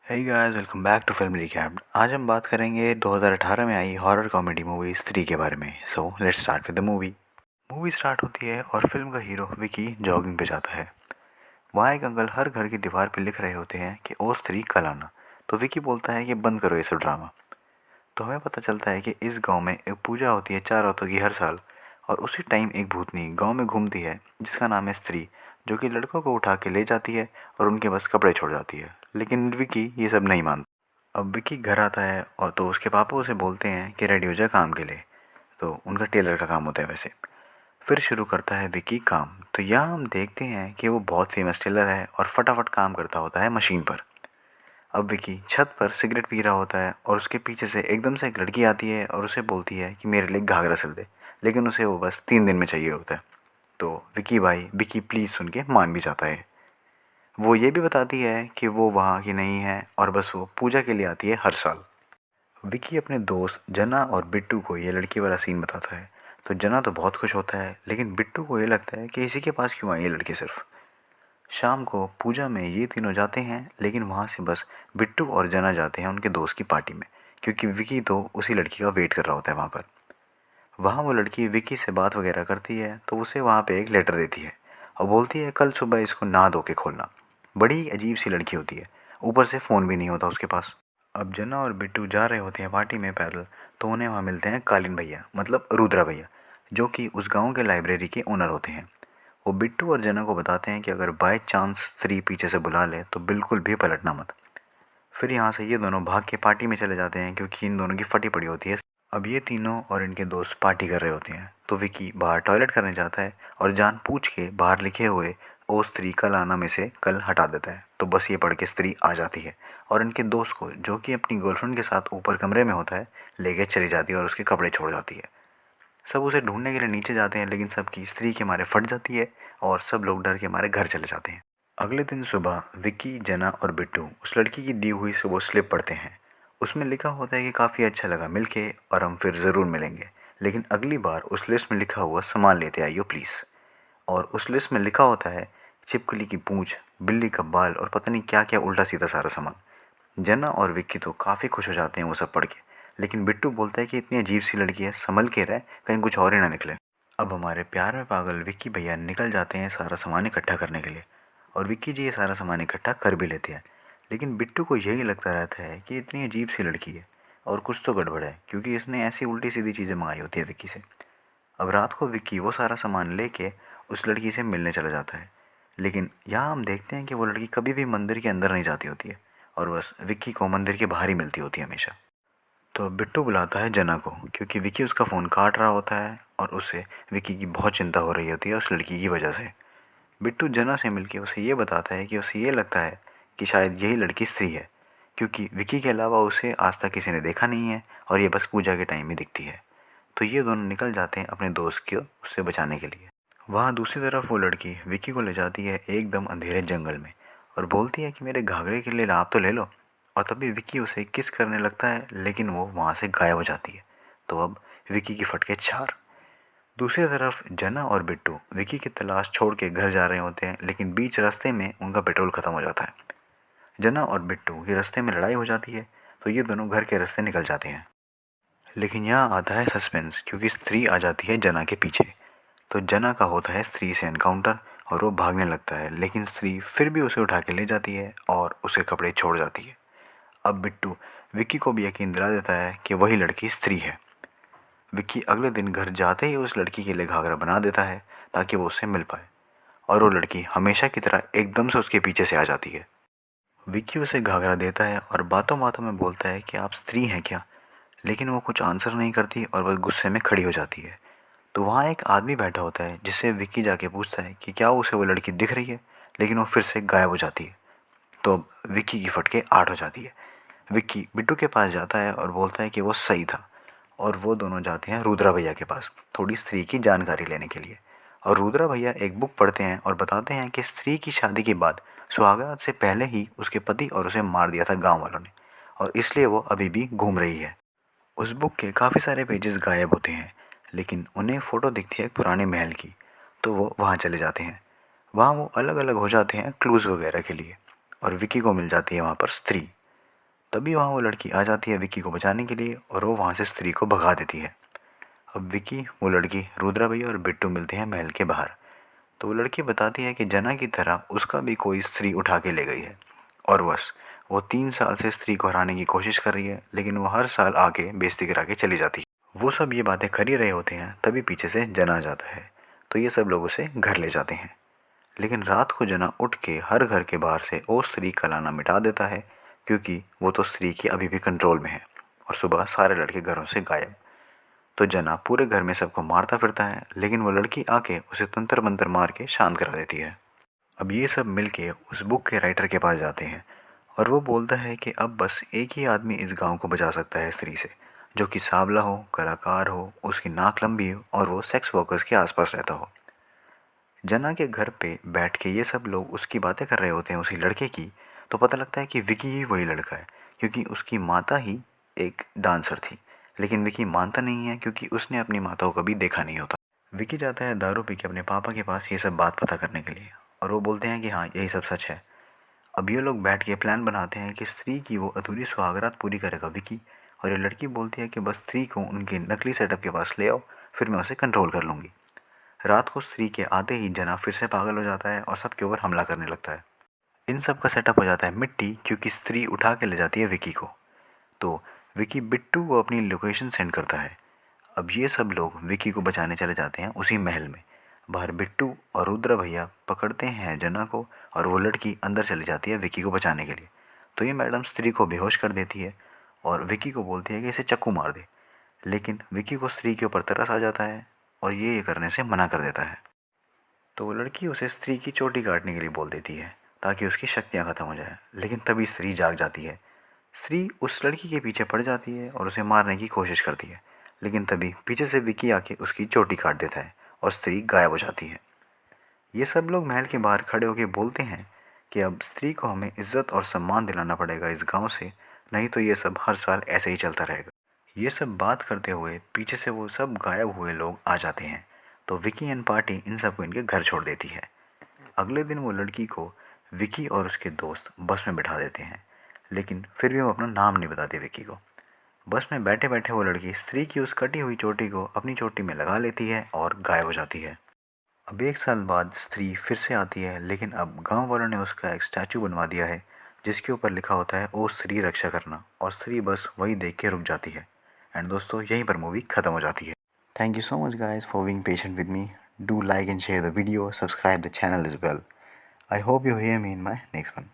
Hey guys, welcome back to film recap. आज हम बात करेंगे 2018 में आई हॉरर कॉमेडी मूवी स्त्री के बारे में। So let's start with the movie. Movie start होती है और फिल्म का हीरो विकी जॉगिंग पे जाता है। वहाँ एक अंकल हर घर की दीवार पे लिख रहे होते हैं कि ओ स्त्री कल आना। तो विकी बोलता है कि बंद करो ये सब ड्रामा। तो हमें पता चलता है कि इस गांव में एक पूजा होती है 4 औरतों की हर साल। और उसी टाइम एक भूतनी गांव में घूमती है जिसका नाम है स्त्री, जो कि लड़कों को उठा के ले जाती है और उनके बस कपड़े छोड़ जाती है। लेकिन विकी ये सब नहीं मानता। अब विकी घर आता है और तो उसके पापा उसे बोलते हैं कि रेडी हो जा काम के लिए। तो उनका टेलर का काम होता है वैसे। फिर शुरू करता है विकी काम। तो यहाँ हम देखते हैं कि वो बहुत फेमस टेलर है और फटाफट काम करता होता है मशीन पर। अब विकी छत पर सिगरेट पी रहा होता है और उसके पीछे से एकदम से एक लड़की आती है और उसे बोलती है कि मेरे लिए घाघरा सिल दे। लेकिन उसे वो बस 3 दिन में चाहिए होता है। तो विकी प्लीज़ सुन के मान भी जाता है। वो ये भी बताती है कि वो वहाँ की नहीं है और बस वो पूजा के लिए आती है हर साल। विकी अपने दोस्त जना और बिट्टू को ये लड़की वाला सीन बताता है। तो जना तो बहुत खुश होता है, लेकिन बिट्टू को ये लगता है कि इसी के पास क्यों आई ये लड़की सिर्फ। शाम को पूजा में ये तीनों जाते हैं, लेकिन वहाँ से बस बिट्टू और जना जाते हैं उनके दोस्त की पार्टी में, क्योंकि विकी तो उसी लड़की का वेट कर रहा होता है वहाँ पर। वहाँ वो लड़की विकी से बात वगैरह करती है तो उसे वहाँ पे एक लेटर देती है और बोलती है कल सुबह इसको नहा धो के खोलना। बड़ी अजीब सी लड़की होती है, ऊपर से फ़ोन भी नहीं होता उसके पास। अब जना और बिट्टू जा रहे होते हैं पार्टी में पैदल। तो उन्हें वहाँ मिलते हैं कालीन भैया, मतलब रुद्रा भैया, जो कि उस गांव के लाइब्रेरी के ओनर होते हैं। वो बिट्टू और जना को बताते हैं कि अगर बाय चांस स्त्री पीछे से बुला ले तो बिल्कुल भी पलटना मत। फिर यहाँ से ये दोनों भाग के पार्टी में चले जाते हैं, क्योंकि इन दोनों की फटी पड़ी होती है। अब ये तीनों और इनके दोस्त पार्टी कर रहे होते हैं। तो विकी बाहर टॉयलेट करने जाता है और जान पूछ के बाहर लिखे हुए ओ स्त्री कल आना में से कल हटा देता है। तो बस ये पढ़ के स्त्री आ जाती है और इनके दोस्त को, जो कि अपनी गर्लफ्रेंड के साथ ऊपर कमरे में होता है, लेके चली जाती है और उसके कपड़े छोड़ जाती है। सब उसे ढूंढने के लिए नीचे जाते हैं, लेकिन सबकी स्त्री के मारे फट जाती है और सब लोग डर के मारे घर चले जाते हैं। अगले दिन सुबह विक्की, जना और बिट्टू उस लड़की की दी हुई वो स्लिप पढ़ते हैं। उसमें लिखा होता है कि काफ़ी अच्छा लगा मिलके और हम फिर ज़रूर मिलेंगे, लेकिन अगली बार उस लिस्ट में लिखा हुआ सामान लेते आइयो प्लीज़। और उस लिस्ट में लिखा होता है छिपकली की पूंछ, बिल्ली का बाल और पता नहीं क्या क्या उल्टा सीधा सारा सामान। जना और विक्की तो काफ़ी खुश हो जाते हैं वो सब पढ़ के, लेकिन बिट्टू बोलता है कि इतनी अजीब सी लड़की है, संभल के रहे कहीं कुछ और ही ना निकले। अब हमारे प्यार में पागल विक्की भैया निकल जाते हैं सारा सामान इकट्ठा करने के लिए। और विक्की जी ये सारा सामान इकट्ठा कर भी लेते हैं, लेकिन बिट्टू को यही लगता रहता है कि इतनी अजीब सी लड़की है और कुछ तो गड़बड़ है, क्योंकि इसने ऐसी उल्टी सीधी चीज़ें मंगाई होती है विक्की से। अब रात को विक्की वो सारा सामान लेके उस लड़की से मिलने चला जाता है। लेकिन यहाँ हम देखते हैं कि वो लड़की कभी भी मंदिर के अंदर नहीं जाती होती है और बस विक्की को मंदिर के बाहर ही मिलती होती है हमेशा। तो बिट्टू बुलाता है जना को, क्योंकि विक्की उसका फ़ोन काट रहा होता है और उसे विक्की की बहुत चिंता हो रही होती है उस लड़की की वजह से। बिट्टू जना से मिलके उसे ये बताता है कि उसे ये लगता है कि शायद यही लड़की स्त्री है, क्योंकि विक्की के अलावा उसे आज तक किसी ने देखा नहीं है और ये बस पूजा के टाइम में दिखती है। तो ये दोनों निकल जाते हैं अपने दोस्त को उससे बचाने के लिए। वहाँ दूसरी तरफ वो लड़की विक्की को ले जाती है एकदम अंधेरे जंगल में और बोलती है कि मेरे घाघरे के लिए आप तो ले लो। और तभी विक्की उसे किस करने लगता है, लेकिन वो वहाँ से गायब हो जाती है। तो अब विक्की की फटके चार। दूसरी तरफ जना और बिट्टू विक्की की तलाश छोड़ के घर जा रहे होते हैं, लेकिन बीच रास्ते में उनका पेट्रोल ख़त्म हो जाता है। जना और बिट्टू की रास्ते में लड़ाई हो जाती है, तो ये दोनों घर के रास्ते निकल जाते हैं। लेकिन यहाँ आता है सस्पेंस, क्योंकि स्त्री आ जाती है जना के पीछे। तो जना का होता है स्त्री से एनकाउंटर और वो भागने लगता है, लेकिन स्त्री फिर भी उसे उठा के ले जाती है और उसके कपड़े छोड़ जाती है। अब बिट्टू विक्की को भी यकीन दिला देता है कि वही लड़की स्त्री है। विक्की अगले दिन घर जाते ही उस लड़की के लिए घाघरा बना देता है ताकि वो उससे मिल पाए, और वो लड़की हमेशा की तरह एकदम से उसके पीछे से आ जाती है। विक्की उसे घाघरा देता है और बातों बातों में बोलता है कि आप स्त्री हैं क्या, लेकिन वो कुछ आंसर नहीं करती और वह गुस्से में खड़ी हो जाती है। तो वहाँ एक आदमी बैठा होता है जिससे विक्की जाके पूछता है कि क्या उसे वो लड़की दिख रही है, लेकिन वो फिर से गायब हो जाती है। तो अब विक्की की फटके 8 हो जाती है। विक्की बिट्टू के पास जाता है और बोलता है कि वो सही था, और वो दोनों जाते हैं रुद्रा भैया के पास थोड़ी स्त्री की जानकारी लेने के लिए। और रुद्रा भैया एक बुक पढ़ते हैं और बताते हैं कि स्त्री की शादी के बाद सुहागरात से पहले ही उसके पति और उसे मार दिया था गांव वालों ने, और इसलिए वो अभी भी घूम रही है। उस बुक के काफ़ी सारे पेजेस गायब होते हैं, लेकिन उन्हें फ़ोटो दिखती है एक पुराने महल की। तो वो वहाँ चले जाते हैं। वहाँ वो अलग अलग हो जाते हैं क्लूज़ वगैरह के लिए, और विकी को मिल जाती है वहाँ पर स्त्री। तभी वहाँ वो लड़की आ जाती है विक्की को बचाने के लिए और वो वहाँ से स्त्री को भगा देती है। अब विक्की, वो लड़की, रुद्रा भैया और बिट्टू मिलते हैं महल के बाहर। तो वो लड़की बताती है कि जना की तरह उसका भी कोई स्त्री उठा के ले गई है और बस वो 3 साल से स्त्री को हराने की कोशिश कर रही है, लेकिन वो हर साल आके बेइज्जती करा के चली जाती है। वो सब ये बातें कर ही रहे होते हैं, तभी पीछे से जना आ जाता है। तो ये सब लोग उसे घर ले जाते हैं, लेकिन रात को जना उठ के हर घर के बाहर से ओ स्त्री का लाना मिटा देता है, क्योंकि वो तो स्त्री की अभी भी कंट्रोल में है। और सुबह सारे लड़के घरों से गायब। तो जना पूरे घर में सबको मारता फिरता है, लेकिन वो लड़की आके उसे तंत्र मंत्र मार के शांत करा देती है। अब ये सब मिलके उस बुक के राइटर के पास जाते हैं और वो बोलता है कि अब बस एक ही आदमी इस गांव को बचा सकता है स्त्री से, जो कि सांवला हो, कलाकार हो, उसकी नाक लंबी हो और वो सेक्स वर्कर्स के आसपास रहता हो। जना के घर पे बैठ के ये सब लोग उसकी बातें कर रहे होते हैं, उसी लड़के की। तो पता लगता है कि विकी ही वही लड़का है, क्योंकि उसकी माता ही एक डांसर थी। लेकिन विकी मानता नहीं है, क्योंकि उसने अपनी माता को कभी देखा नहीं होता। विकी जाता है दारू पी के अपने पापा के पास ये सब बात पता करने के लिए, और वो बोलते हैं कि हाँ, यही सब सच है। अब ये लोग बैठ के प्लान बनाते हैं कि स्त्री की वो अधूरी सुहागरात पूरी करेगा विकी। और ये लड़की बोलती है कि बस स्त्री को उनके नकली सेटअप के पास ले आओ, फिर मैं उसे कंट्रोल कर लूँगी। रात को स्त्री के आते ही जना फिर से पागल हो जाता है और सबके ऊपर हमला करने लगता है। इन सब का सेटअप हो जाता है मिट्टी, क्योंकि स्त्री उठा के ले जाती है विकी को। तो विकी बिट्टू को अपनी लोकेशन सेंड करता है। अब ये सब लोग विकी को बचाने चले जाते हैं उसी महल में। बाहर बिट्टू और रुद्र भैया पकड़ते हैं जना को, और वो लड़की अंदर चली जाती है विकी को बचाने के लिए। तो ये मैडम स्त्री को बेहोश कर देती है और विकी को बोलती है कि इसे चाकू मार दे। लेकिन विकी को स्त्री के ऊपर तरस आ जाता है और ये करने से मना कर देता है। तो वो लड़की उसे स्त्री की चोटी काटने के लिए बोल देती है, ताकि उसकी शक्तियाँ ख़त्म हो जाए। लेकिन तभी स्त्री जाग जाती है। स्त्री उस लड़की के पीछे पड़ जाती है और उसे मारने की कोशिश करती है, लेकिन तभी पीछे से विकी आके उसकी चोटी काट देता है और स्त्री गायब हो जाती है। ये सब लोग महल के बाहर खड़े होकर बोलते हैं कि अब स्त्री को हमें इज्जत और सम्मान दिलाना पड़ेगा इस गांव से, नहीं तो ये सब हर साल ऐसे ही चलता रहेगा। ये सब बात करते हुए पीछे से वो सब गायब हुए लोग आ जाते हैं। तो विकी एंड पार्टी इन सबको इनके घर छोड़ देती है। अगले दिन वो लड़की को विकी और उसके दोस्त बस में बिठा देते हैं, लेकिन फिर भी वो अपना नाम नहीं बताते विकी को। बस में बैठे बैठे वो लड़की स्त्री की उस कटी हुई चोटी को अपनी चोटी में लगा लेती है और गायब हो जाती है। अब 1 साल बाद स्त्री फिर से आती है, लेकिन अब गांव वालों ने उसका एक स्टैचू बनवा दिया है, जिसके ऊपर लिखा होता है ओ स्त्री रक्षा करना, और स्त्री बस वही देख के रुक जाती है। एंड दोस्तों, यहीं पर मूवी ख़त्म हो जाती है। Thank you so much guys for being patient with me. Do like and share the video, subscribe the channel as well. I hope you hear me in my next one.